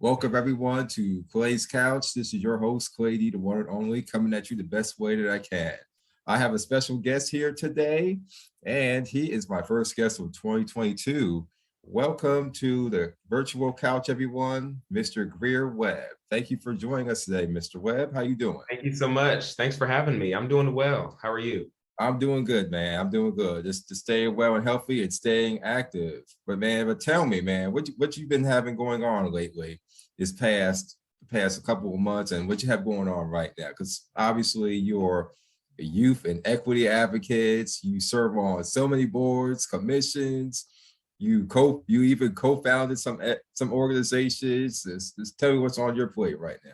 Welcome everyone to Clay's Couch. This is your host, Clay D, the one and only, coming at you the best way that I can. I have a special guest here today, and he is my first guest of 2022. Welcome to the virtual couch, everyone, Mr. Greer Webb. Thank you for joining us today, Mr. Webb. How you doing? Thank you so much. Thanks for having me. I'm doing well. How are you? I'm doing good, man. I'm doing good. Just staying well and healthy and staying active. But tell me, man, what you've been having going on lately this past a couple of months, and what you have going on right now? Because obviously you're a youth and equity advocates. You serve on so many boards, commissions. You even co-founded some organizations. Just tell me what's on your plate right now.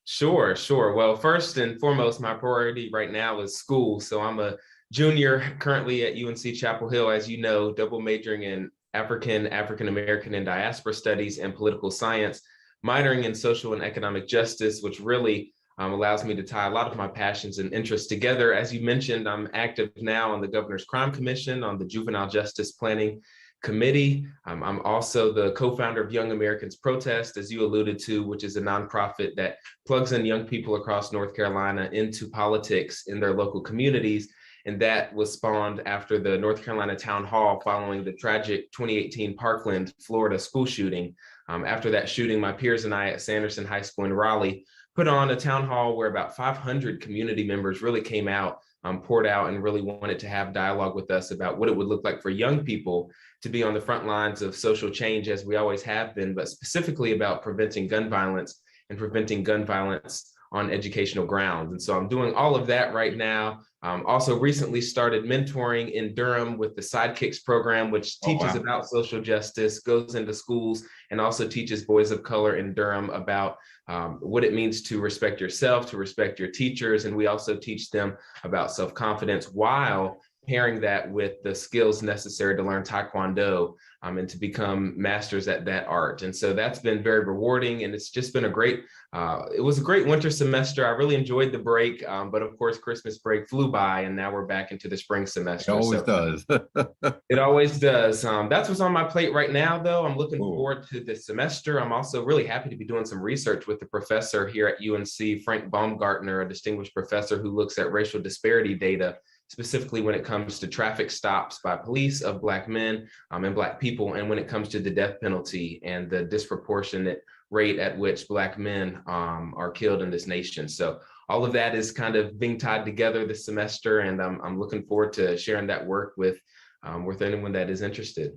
Sure. Well, first and foremost, my priority right now is school. So I'm a junior currently at UNC Chapel Hill, as you know, double majoring in African American, and diaspora studies and political science, minoring in social and economic justice, which really allows me to tie a lot of my passions and interests together. As you mentioned, I'm active now on the Governor's Crime Commission, on the Juvenile Justice Planning Committee. I'm also the co-founder of Young Americans Protest, as you alluded to, which is a nonprofit that plugs in young people across North Carolina into politics in their local communities. And that was spawned after the North Carolina Town Hall following the tragic 2018 Parkland, Florida school shooting. After that shooting, my peers and I at Sanderson High School in Raleigh put on a town hall where about 500 community members really came out, poured out, and really wanted to have dialogue with us about what it would look like for young people to be on the front lines of social change, as we always have been, but specifically about preventing gun violence and preventing gun violence on educational grounds. And so I'm doing all of that right now. Also recently started mentoring in Durham with the Sidekicks program, which teaches about social justice, goes into schools, and also teaches boys of color in Durham about what it means to respect yourself, to respect your teachers. And we also teach them about self-confidence while pairing that with the skills necessary to learn Taekwondo and to become masters at that art. And so that's been very rewarding, and it's just been it was a great winter semester. I really enjoyed the break, but of course, Christmas break flew by, and now we're back into the spring semester. It always does. It always does. That's what's on my plate right now, though. I'm looking forward to this semester. I'm also really happy to be doing some research with the professor here at UNC, Frank Baumgartner, a distinguished professor who looks at racial disparity data, specifically when it comes to traffic stops by police of Black men and Black people, and when it comes to the death penalty and the disproportionate rate at which Black men are killed in this nation. So all of that is kind of being tied together this semester, and I'm looking forward to sharing that work with anyone that is interested.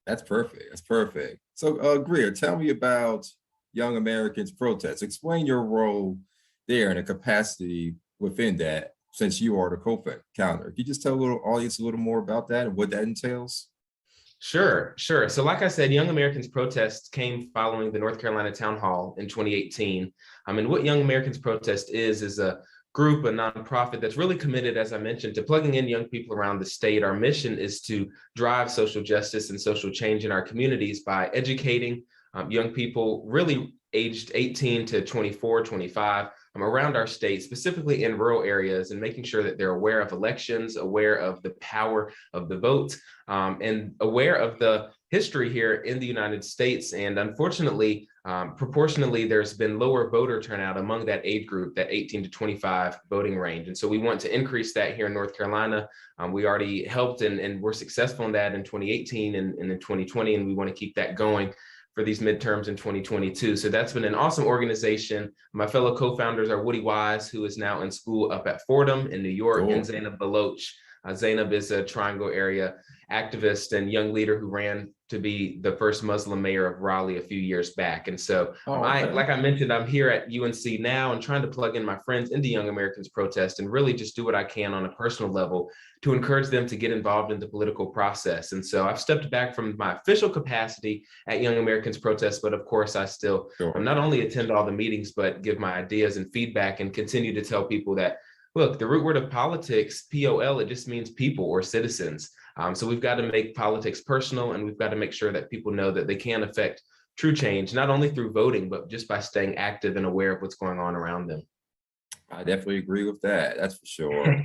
That's perfect. That's perfect. So Greer, tell me about Young Americans Protest. Explain your role there and the capacity within that, since you are the co-founder. Can you just tell the audience a little more about that and what that entails? Sure. So like I said, Young Americans Protest came following the North Carolina Town Hall in 2018. And what Young Americans Protest is a group, a nonprofit that's really committed, as I mentioned, to plugging in young people around the state. Our mission is to drive social justice and social change in our communities by educating young people, really aged 18 to 24, 25 around our state, specifically in rural areas, and making sure that they're aware of elections, aware of the power of the vote, and aware of the history here in the United States. And unfortunately, proportionally, there's been lower voter turnout among that age group, that 18 to 25 voting range. And so we want to increase that here in North Carolina. We already helped and were successful in that in 2018 and in 2020, and we want to keep that going for these midterms in 2022. So that's been an awesome organization. My fellow co-founders are Woody Wise, who is now in school up at Fordham in New York, Cool. and Zainab Baloch. Zainab is a Triangle area activist and young leader who ran to be the first Muslim mayor of Raleigh a few years back. And so Okay. like I mentioned, I'm here at UNC now and trying to plug in my friends into Young Americans Protest and really just do what I can on a personal level to encourage them to get involved in the political process. And so I've stepped back from my official capacity at Young Americans Protest, but of course I still not only attend all the meetings, but give my ideas and feedback and continue to tell people that, look, the root word of politics, POL, it just means people or citizens. So we've got to make politics personal, and we've got to make sure that people know that they can affect true change, not only through voting, but just by staying active and aware of what's going on around them. I definitely agree with that. That's for sure.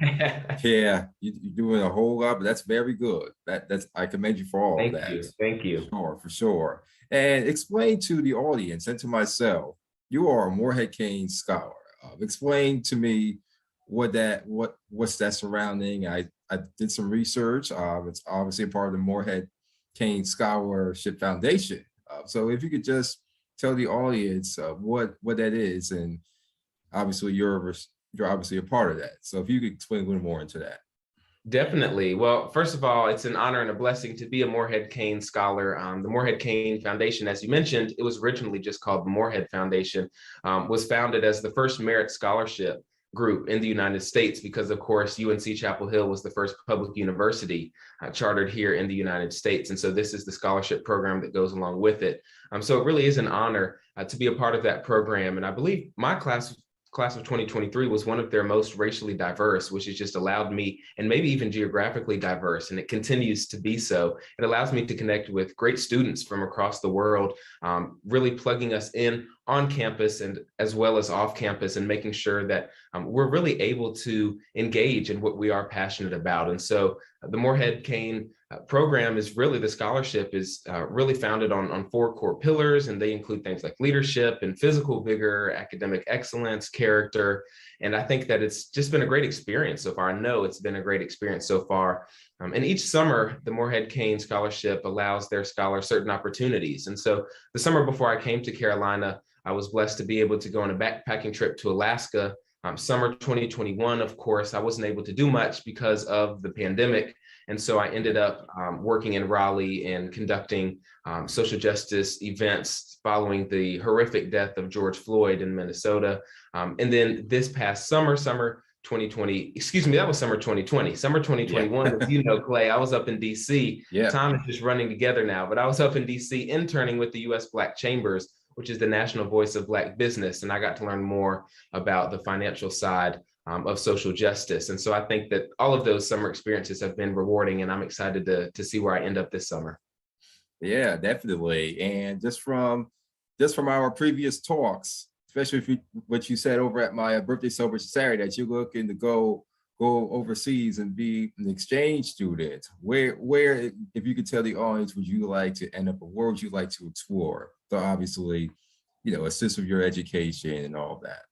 Yeah, you're doing a whole lot, but that's very good. That's I commend you for all of that. Thank you. For sure. And explain to the audience and to myself, you are a Morehead Kane scholar. Explain to me what's that surrounding. I did some research. It's obviously a part of the Morehead Kane Scholarship Foundation. So if you could just tell the audience what that is, and obviously you're obviously a part of that. So if you could explain a little more into that. Definitely. Well, first of all, it's an honor and a blessing to be a Morehead Kane scholar. The Morehead Kane Foundation, as you mentioned, it was originally just called the Morehead Foundation, was founded as the first merit scholarship group in the United States because, of course, UNC Chapel Hill was the first public university chartered here in the United States. And so this is the scholarship program that goes along with it. So it really is an honor to be a part of that program. And I believe my class of 2023 was one of their most racially diverse, which has just allowed me, and maybe even geographically diverse, and it continues to be so. It allows me to connect with great students from across the world, really plugging us in on campus and as well as off campus, and making sure that we're really able to engage in what we are passionate about. And so the Morehead Kane program is really, the scholarship is really founded on 4 core pillars, and they include things like leadership and physical vigor, academic excellence, character. And I think that it's just been a great experience so far. I know it's been a great experience so far. And each summer, the Morehead Kane Scholarship allows their scholars certain opportunities. And so the summer before I came to Carolina, I was blessed to be able to go on a backpacking trip to Alaska. Summer 2021, of course, I wasn't able to do much because of the pandemic. And so I ended up working in Raleigh and conducting social justice events following the horrific death of George Floyd in Minnesota. And then this past summer 2020, excuse me, that was summer 2020. Summer 2021, yeah. As you know, Clay, I was up in DC. Yeah. Time is just running together now, but I was up in DC interning with the U.S. Black Chambers, which is the national voice of Black business. And I got to learn more about the financial side of social justice. And so I think that all of those summer experiences have been rewarding, and I'm excited to see where I end up this summer. Yeah, definitely. And just from our previous talks, especially if what you said over at my birthday celebration Saturday, that you're looking to go overseas and be an exchange student. Where, if you could tell the audience, would you like to end up, or where would you like to explore? So obviously, assist with your education and all of that.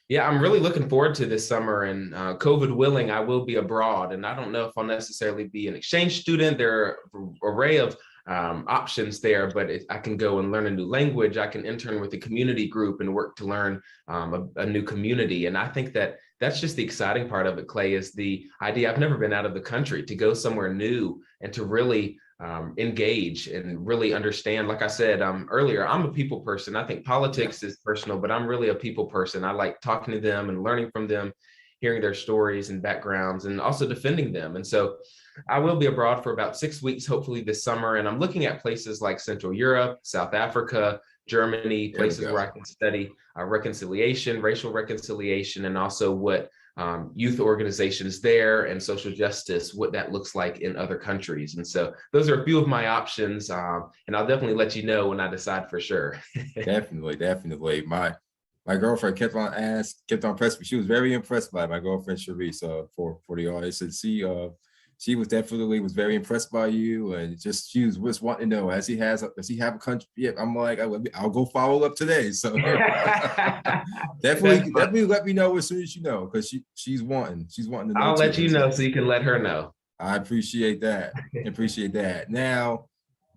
Yeah, I'm really looking forward to this summer, and COVID willing, I will be abroad. And I don't know if I'll necessarily be an exchange student. There are an array of options there, but I can go and learn a new language. I can intern with a community group and work to learn a new community. And I think that that's just the exciting part of it, Clay, is the idea. I've never been out of the country, to go somewhere new and to really engage and really understand. Like I said earlier, I'm a people person. I think politics is personal, but I'm really a people person. I like talking to them and learning from them, hearing their stories and backgrounds, and also defending them. And so I will be abroad for about 6 weeks, hopefully this summer. And I'm looking at places like Central Europe, South Africa, Germany, There we places where go. I can study reconciliation, racial reconciliation, and also what youth organizations there and social justice, what that looks like in other countries. And so those are a few of my options. And I'll definitely let you know when I decide for sure. Definitely, definitely. My girlfriend kept on pressing me. She was very impressed by my girlfriend Sharice, for the audience. And she was definitely very impressed by you, and just she was wanting to know, does he have a country? Yeah, I'm like, I'll go follow up today. So definitely let me know as soon as you know, because she's wanting to know I'll too. let you know so you can let her know. I appreciate that. Appreciate that. Now,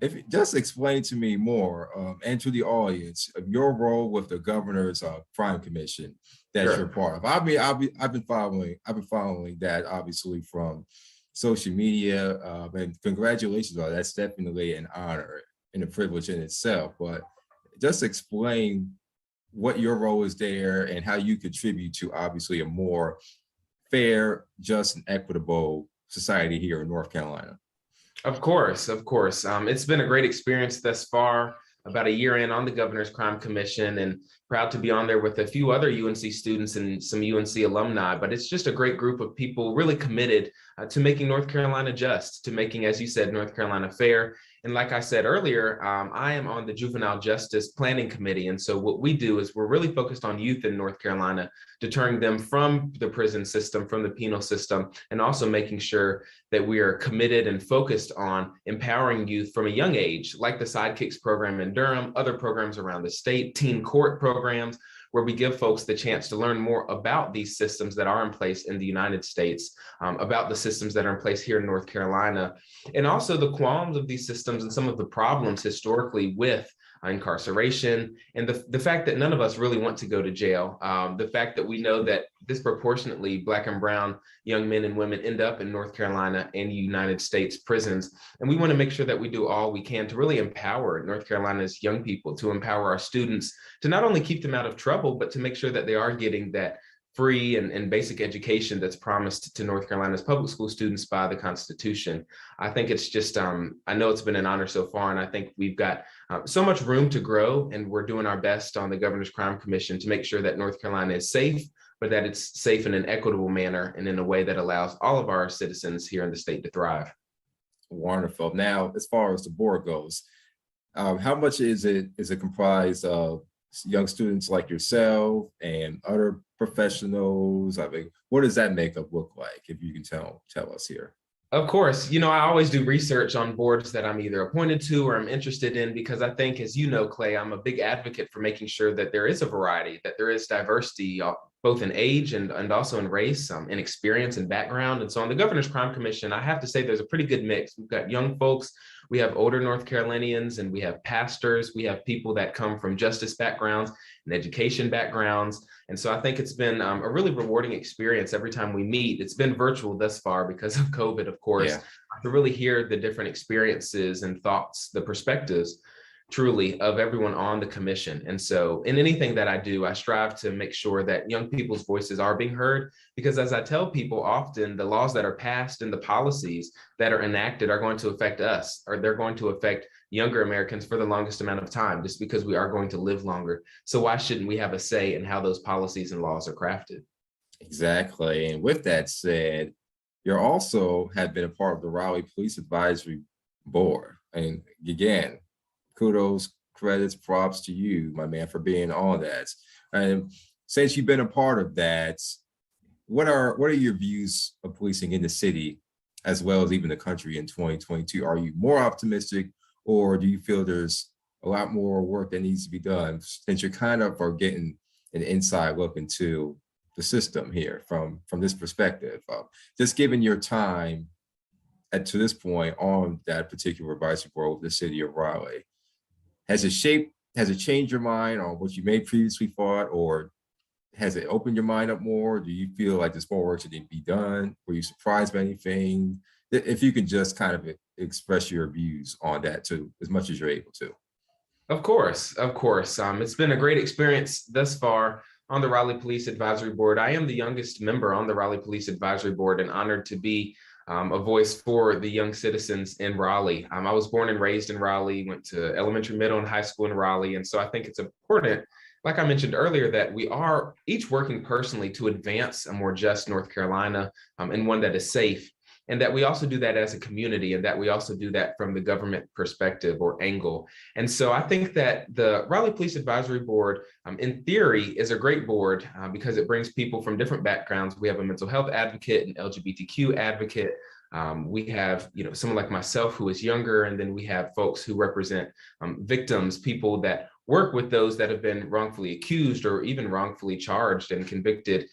if you just explain to me more, and to the audience, of your role with the governor's crime commission that you're Sure. part of. I've been following that obviously from social media, and congratulations on that. That's definitely an honor and a privilege in itself. But just explain what your role is there and how you contribute to obviously a more fair, just, and equitable society here in North Carolina. Of course, of course. It's been a great experience thus far, about a year in on the Governor's Crime Commission, and proud to be on there with a few other UNC students and some UNC alumni. But it's just a great group of people really committed to making North Carolina just, to making, as you said, North Carolina fair. And like I said earlier, I am on the Juvenile Justice Planning Committee. And so what we do is we're really focused on youth in North Carolina, deterring them from the prison system, from the penal system, and also making sure that we are committed and focused on empowering youth from a young age, like the Sidekicks program in Durham, other programs around the state, teen court programs, where we give folks the chance to learn more about these systems that are in place in the United States, about the systems that are in place here in North Carolina, and also the qualms of these systems and some of the problems historically with incarceration, and the fact that none of us really want to go to jail, the fact that we know that disproportionately Black and brown young men and women end up in North Carolina and United States prisons. And we want to make sure that we do all we can to really empower North Carolina's young people, to empower our students, to not only keep them out of trouble, but to make sure that they are getting that free and basic education that's promised to North Carolina's public school students by the Constitution. I think it's just, I know it's been an honor so far, and I think we've got so much room to grow, and we're doing our best on the Governor's Crime Commission to make sure that North Carolina is safe, but that it's safe in an equitable manner and in a way that allows all of our citizens here in the state to thrive. Wonderful. Now, as far as the board goes, how much is it comprised of young students like yourself and other professionals? I mean, what does that makeup look like, if you can tell us here? Of course, I always do research on boards that I'm either appointed to or I'm interested in, because I think, as you know, Clay, I'm a big advocate for making sure that there is a variety, that there is diversity, both in age and also in race, in experience and background. And so on the Governor's Crime Commission, I have to say there's a pretty good mix. We've got young folks, we have older North Carolinians, and we have pastors, we have people that come from justice backgrounds and education backgrounds. And so I think it's been a really rewarding experience every time we meet. It's been virtual thus far because of COVID, of course, Yeah. to really hear the different experiences and thoughts, the perspectives truly of everyone on the commission. And so in anything that I do, I strive to make sure that young people's voices are being heard, because as I tell people often, the laws that are passed and the policies that are enacted are going to affect us, or they're going to affect younger Americans for the longest amount of time, just because we are going to live longer. So why shouldn't we have a say in how those policies and laws are crafted? Exactly. And with that said, you also have been a part of the Raleigh Police Advisory Board. And again, kudos, credits, props to you, my man, for being on that. And since you've been a part of that, what are your views of policing in the city, as well as even the country in 2022? Are you more optimistic, or do you feel there's a lot more work that needs to be done, since you're kind of are getting an inside look into the system here from this perspective? Just given your time to this point on that particular advisory board of the city of Raleigh, has it changed your mind on what you may previously thought, or has it opened your mind up more? Do you feel like there's more work that needs to be done? Were you surprised by anything? If you can just kind of express your views on that too, as much as you're able to. Of course, of course. It's been a great experience thus far on the Raleigh Police Advisory Board. I am the youngest member on the Raleigh Police Advisory Board, and honored to be a voice for the young citizens in Raleigh. I was born and raised in Raleigh, went to elementary, middle, and high school in Raleigh. And so I think it's important, like I mentioned earlier, that we are each working personally to advance a more just North Carolina, and one that is safe. And that we also do that as a community, and that we also do that from the government perspective or angle. And so I think that the Raleigh Police Advisory Board, in theory, is a great board because it brings people from different backgrounds. We have a mental health advocate, an LGBTQ advocate. We have, someone like myself who is younger, and then we have folks who represent victims, people that work with those that have been wrongfully accused or even wrongfully charged and convicted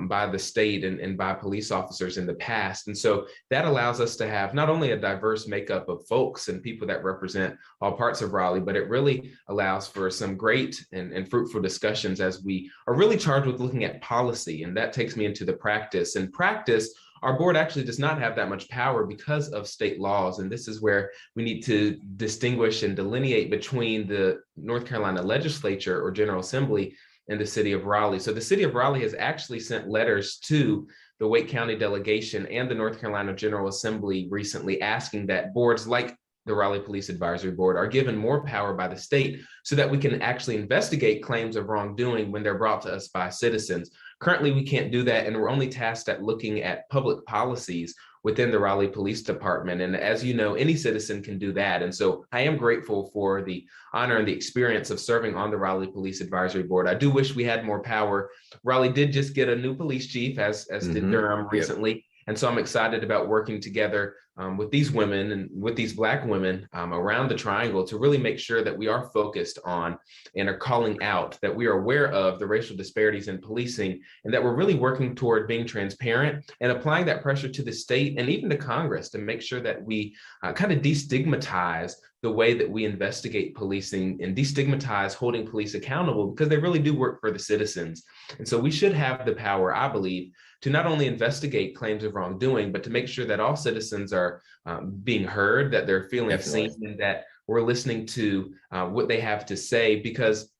by the state and by police officers in the past. And so that allows us to have not only a diverse makeup of folks and people that represent all parts of Raleigh, but it really allows for some great and fruitful discussions as we are really charged with looking at policy. And that takes me into the practice. And practice, our board actually does not have that much power because of state laws. And this is where we need to distinguish and delineate between the North Carolina legislature or General Assembly and the city of Raleigh. So the city of Raleigh has actually sent letters to the Wake County delegation and the North Carolina General Assembly recently asking that boards like the Raleigh Police Advisory Board are given more power by the state so that we can actually investigate claims of wrongdoing when they're brought to us by citizens. Currently, we can't do that, and we're only tasked at looking at public policies within the Raleigh Police Department. And as you know, any citizen can do that. And so I am grateful for the honor and the experience of serving on the Raleigh Police Advisory Board. I do wish we had more power. Raleigh did just get a new police chief, as did Durham recently. And so I'm excited about working together with these women and with these Black women around the triangle to really make sure that we are focused on and are calling out, that we are aware of the racial disparities in policing, and that we're really working toward being transparent and applying that pressure to the state and even to Congress to make sure that we kind of destigmatize the way that we investigate policing and destigmatize holding police accountable, because they really do work for the citizens. And so we should have the power, I believe, to not only investigate claims of wrongdoing, but to make sure that all citizens are being heard, that they're feeling seen, and that we're listening to what they have to say. Because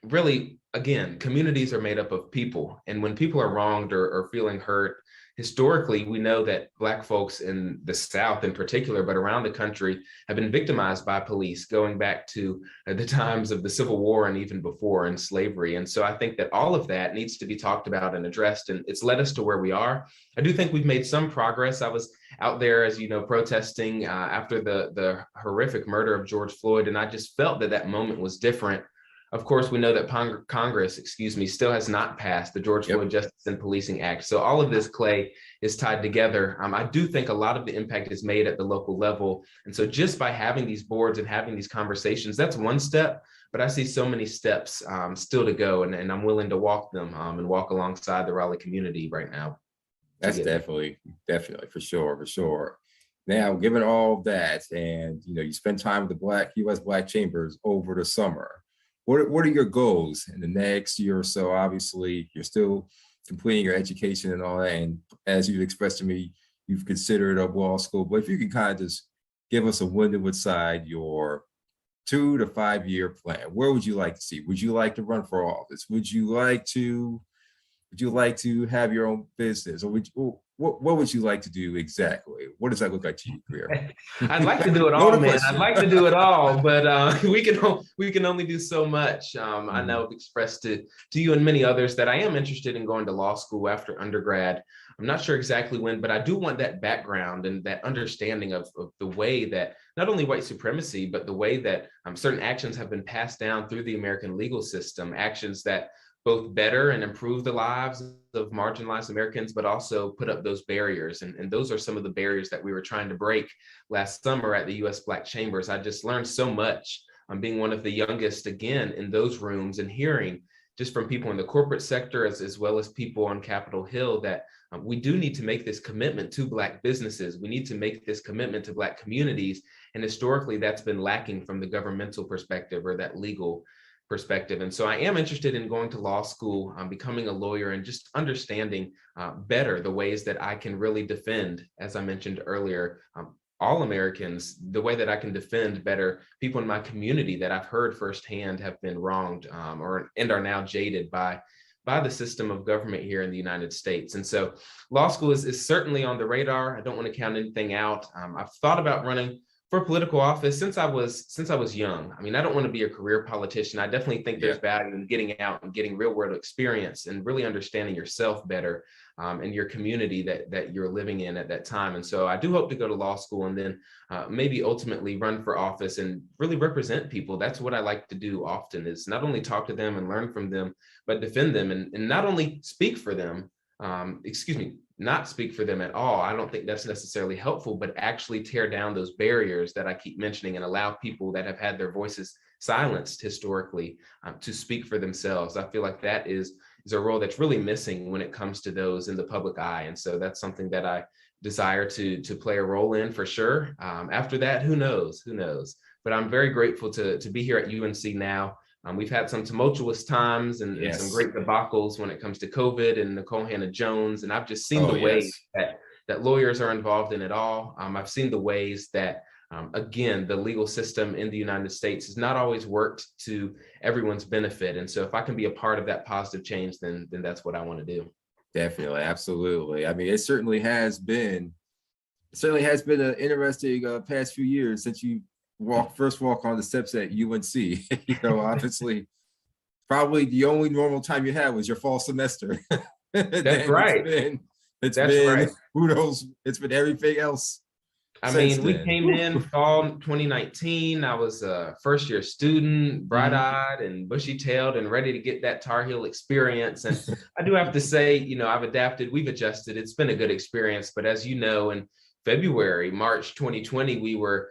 really, again, communities are made up of people. And when people are wronged or feeling hurt, historically, we know that Black folks in the South in particular, but around the country, have been victimized by police going back to the times of the Civil War and even before, and slavery. And so I think that all of that needs to be talked about and addressed, and it's led us to where we are. I do think we've made some progress. I was out there, as you know, protesting after the horrific murder of George Floyd, and I just felt that that moment was different. Of course, we know that Congress, still has not passed the George Floyd Justice and Policing Act. So all of this, Clay, is tied together. I do think a lot of the impact is made at the local level. And so just by having these boards and having these conversations, that's one step, but I see so many steps still to go, and I'm willing to walk them and walk alongside the Raleigh community right now. That's definitely, for sure. Now, given all that, and you spend time with the U.S. Black Chambers over the summer, what are your goals in the next year or so? Obviously, you're still completing your education and all that. And as you've expressed to me, you've considered a law school. But if you can kind of just give us a window inside your 2 to 5 year plan, where would you like to see? Would you like to run for office? Would you like to have your own business? Or what would you like to do exactly? What does that look like to you, Greer? I'd like to do it all, man. I'd like to do it all, but we can only do so much. I know I've expressed to you and many others that I am interested in going to law school after undergrad. I'm not sure exactly when, but I do want that background and that understanding of the way that not only white supremacy, but the way that certain actions have been passed down through the American legal system, actions that both better and improve the lives of marginalized Americans, but also put up those barriers. And those are some of the barriers that we were trying to break last summer at the U.S. Black Chambers. I just learned so much. I'm being one of the youngest, again, in those rooms, and hearing just from people in the corporate sector as well as people on Capitol Hill that we do need to make this commitment to Black businesses. We need to make this commitment to Black communities. And historically, that's been lacking from the governmental perspective or that legal perspective. And so I am interested in going to law school, becoming a lawyer, and just understanding better the ways that I can really defend, as I mentioned earlier, all Americans, the way that I can defend better people in my community that I've heard firsthand have been wronged and are now jaded by by the system of government here in the United States. And so law school is certainly on the radar. I don't want to count anything out. I've thought about running for political office since I was young. I mean, I don't want to be a career politician. I definitely think there's value in getting out and getting real world experience and really understanding yourself better, and your community that you're living in at that time. And so I do hope to go to law school and then maybe ultimately run for office and really represent people. That's what I like to do often, is not only talk to them and learn from them, but defend them, and not only speak for them, not speak for them at all. I don't think that's necessarily helpful, but actually tear down those barriers that I keep mentioning and allow people that have had their voices silenced historically to speak for themselves. I feel like that is a role that's really missing when it comes to those in the public eye. And so that's something that I desire to play a role in for sure. After that, who knows? But I'm very grateful to be here at UNC now. We've had some tumultuous times and some great debacles when it comes to COVID and Nicole Hannah-Jones. And I've just seen the ways that lawyers are involved in it all. I've seen the ways that, again, the legal system in the United States has not always worked to everyone's benefit. And so if I can be a part of that positive change, then that's what I want to do. Definitely. Absolutely. I mean, it certainly has been an interesting past few years since you first walk on the steps at UNC. You know, obviously, probably the only normal time you had was your fall semester. That's right. It's been who knows? It's been everything else. I mean, we came in fall 2019. I was a first year student, bright-eyed and bushy-tailed and ready to get that Tar Heel experience. And I do have to say, you know, I've adapted, we've adjusted. It's been a good experience. But as you know, in March 2020, we were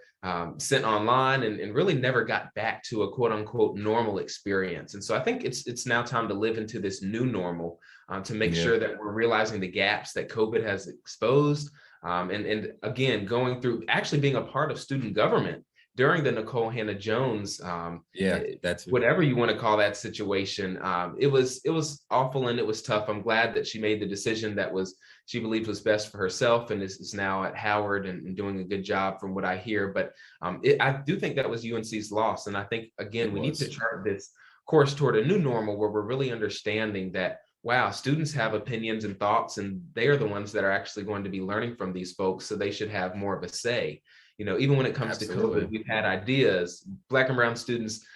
sent online and really never got back to a quote unquote normal experience. And so I think it's now time to live into this new normal, to make sure that we're realizing the gaps that COVID has exposed. And again, going through actually being a part of student government during the Nicole Hannah-Jones, that's whatever you want to call that situation. It was awful and it was tough. I'm glad that she made the decision that she believed was best for herself, and is now at Howard and doing a good job from what I hear. But I do think that was UNC's loss. And I think, again, we need to chart this course toward a new normal where we're really understanding that, wow, students have opinions and thoughts, and they are the ones that are actually going to be learning from these folks. So they should have more of a say. You know, even when it comes to COVID, we've had ideas. Black and brown students,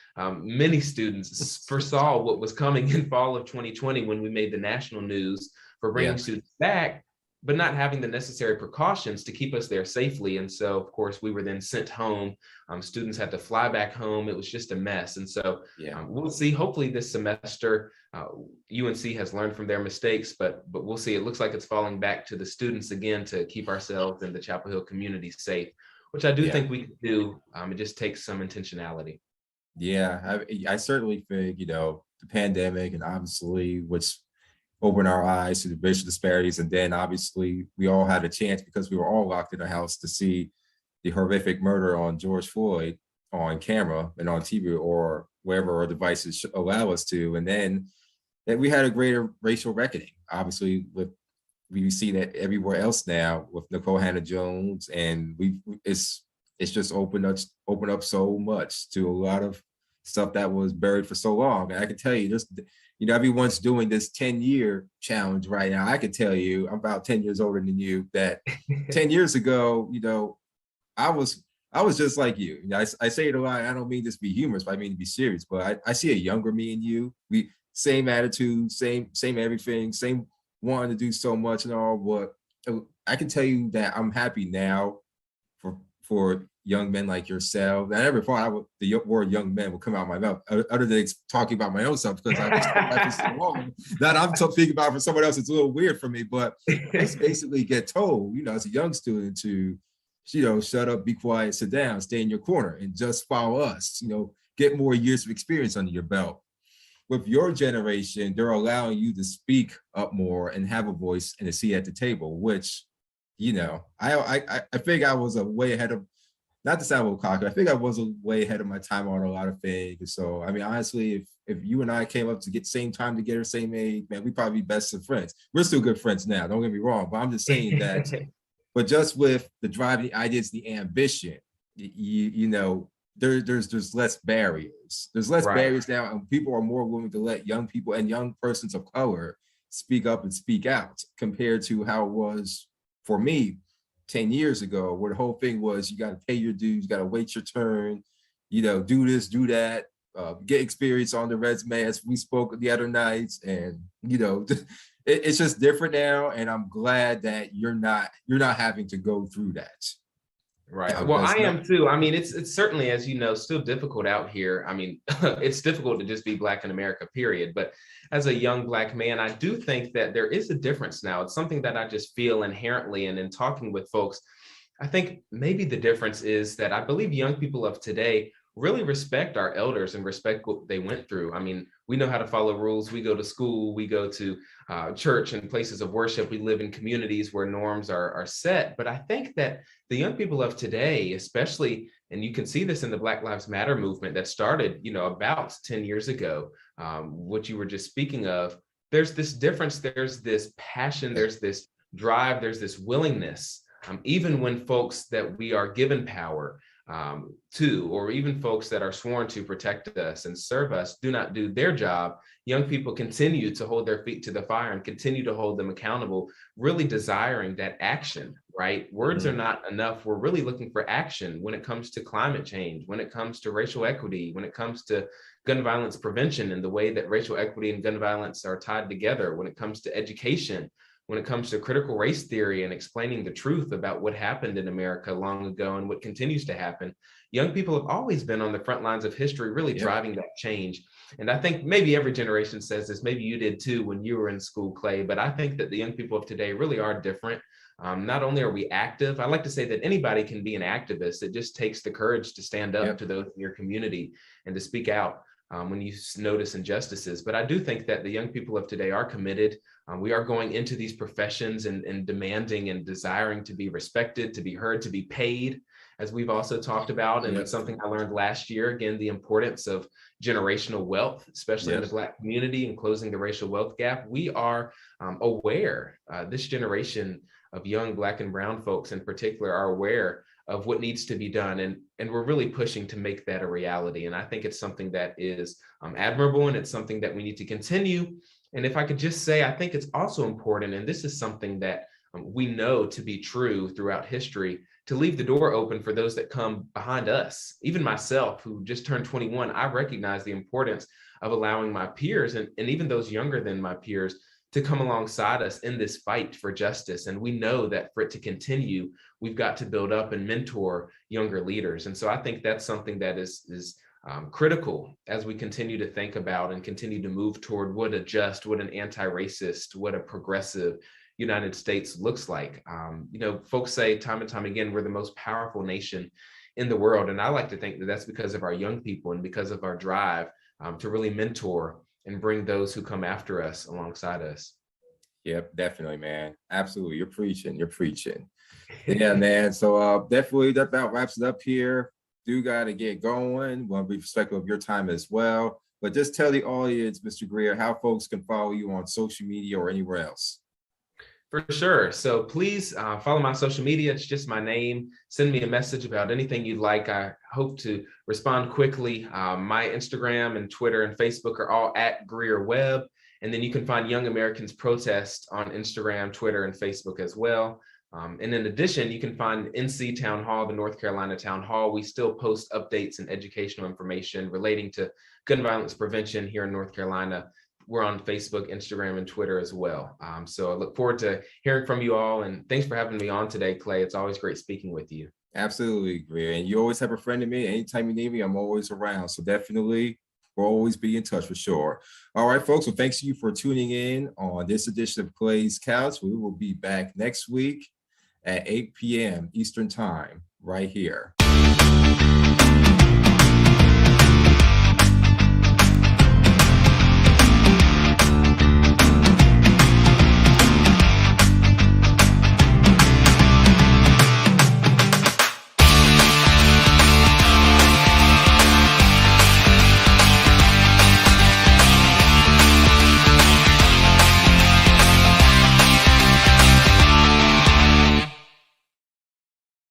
many students foresaw what was coming in fall of 2020 when we made the national news for bringing students back, but not having the necessary precautions to keep us there safely. And so, of course, we were then sent home. Students had to fly back home. It was just a mess. And so we'll see. Hopefully this semester, UNC has learned from their mistakes, but we'll see. It looks like it's falling back to the students again to keep ourselves and the Chapel Hill community safe, which I do think we can do. It just takes some intentionality. Yeah, I certainly think, you know, the pandemic and obviously what's opened our eyes to the racial disparities. And then obviously we all had a chance, because we were all locked in the house, to see the horrific murder on George Floyd on camera and on TV or wherever our devices allow us to. And then that we had a greater racial reckoning. Obviously, we see that everywhere else now with Nicole Hannah-Jones, and it's just opened up so much to a lot of stuff that was buried for so long. And I can tell you, just, you know, everyone's doing this 10-year challenge right now. I can tell you, I'm about 10 years older than you, that 10 years ago, you know, I was just like you. You know, I say it a lot. I don't mean this to be humorous, but I mean to be serious. But I see a younger me and you. We same attitude, same everything, same wanting to do so much and all. But I can tell you that I'm happy now for young men like yourself. I never thought the word young men would come out of my mouth, other than talking about my own stuff, because I just so long that I'm speaking about for someone else. It's a little weird for me, but I basically get told, you know, as a young student to, you know, shut up, be quiet, sit down, stay in your corner, and just follow us. You know, get more years of experience under your belt. With your generation, they're allowing you to speak up more and have a voice and a seat at the table, which, you know, I think I was a way ahead of, not to sound a little cocky, I think I was a way ahead of my time on a lot of things. So, I mean, honestly, if you and I came up to get same time together, same age, man, we'd probably be best of friends. We're still good friends now, don't get me wrong, but I'm just saying that, but just with the drive, the ideas, the ambition, you know, there's less barriers. There's less Right. barriers now, and people are more willing to let young people and young persons of color speak up and speak out compared to how it was for me 10 years ago, where the whole thing was you got to pay your dues, you got to wait your turn, do this, do that, get experience on the resume, as we spoke the other nights. And, it's just different now. And I'm glad that you're not having to go through that. Right. Well, I Because am too. I mean, it's certainly, as you know, still difficult out here. I mean, it's difficult to just be Black in America, period. But as a young Black man, I do think that there is a difference now. It's something that I just feel inherently. And in talking with folks, I think maybe the difference is that I believe young people of today really respect our elders and respect what they went through. I mean, we know how to follow rules. We go to school, we go to church and places of worship. We live in communities where norms are set. But I think that the young people of today, especially, and you can see this in the Black Lives Matter movement that started, about 10 years ago, what you were just speaking of, there's this difference, there's this passion, there's this drive, there's this willingness, even when folks that we are given power to, or even folks that are sworn to protect us and serve us, do not do their job. Young people continue to hold their feet to the fire and continue to hold them accountable, really desiring that action, right? Words are not enough. We're really looking for action when it comes to climate change, when it comes to racial equity, when it comes to gun violence prevention and the way that racial equity and gun violence are tied together, when it comes to education, when it comes to critical race theory and explaining the truth about what happened in America long ago and what continues to happen. Young people have always been on the front lines of history, really driving that change. And I think maybe every generation says this, maybe you did too when you were in school, Clay, but I think that the young people of today really are different. Not only are we active, I like to say that anybody can be an activist. It just takes the courage to stand up to those in your community and to speak out when you notice injustices. But I do think that the young people of today are committed. We are going into these professions and demanding and desiring to be respected, to be heard, to be paid, as we've also talked about. And it's something I learned last year, again, the importance of generational wealth, especially in the Black community, and closing the racial wealth gap. We are aware, this generation of young Black and brown folks in particular are aware of what needs to be done. And we're really pushing to make that a reality. And I think it's something that is admirable, and it's something that we need to continue. And if I could just say, I think it's also important, and this is something that we know to be true throughout history, to leave the door open for those that come behind us. Even myself, who just turned 21, I recognize the importance of allowing my peers and even those younger than my peers to come alongside us in this fight for justice. And we know that for it to continue, we've got to build up and mentor younger leaders. And so I think that's something that is critical as we continue to think about and continue to move toward what a just, what an anti-racist, what a progressive United States looks like. Folks say time and time again, we're the most powerful nation in the world. And I like to think that that's because of our young people and because of our drive to really mentor and bring those who come after us alongside us. Yep, definitely, man. Absolutely. You're preaching. You're preaching. Yeah, man. So definitely that about wraps it up here. Do got to get going. Want to be respectful of your time as well. But just tell the audience, Mr. Greer, how folks can follow you on social media or anywhere else. For sure. So please follow my social media. It's just my name. Send me a message about anything you'd like. I hope to respond quickly. My Instagram and Twitter and Facebook are all at Greer Webb. And then you can find Young Americans Protest on Instagram, Twitter, and Facebook as well. And in addition, you can find NC Town Hall, the North Carolina Town Hall. We still post updates and educational information relating to gun violence prevention here in North Carolina. We're on Facebook, Instagram, and Twitter as well. So I look forward to hearing from you all. And thanks for having me on today, Clay. It's always great speaking with you. Absolutely, Greer. And you always have a friend in me. Anytime you need me, I'm always around. So definitely, we'll always be in touch for sure. All right, folks. Well, thanks to you for tuning in on this edition of Clay's Couch. We will be back next week at 8 p.m. Eastern Time right here.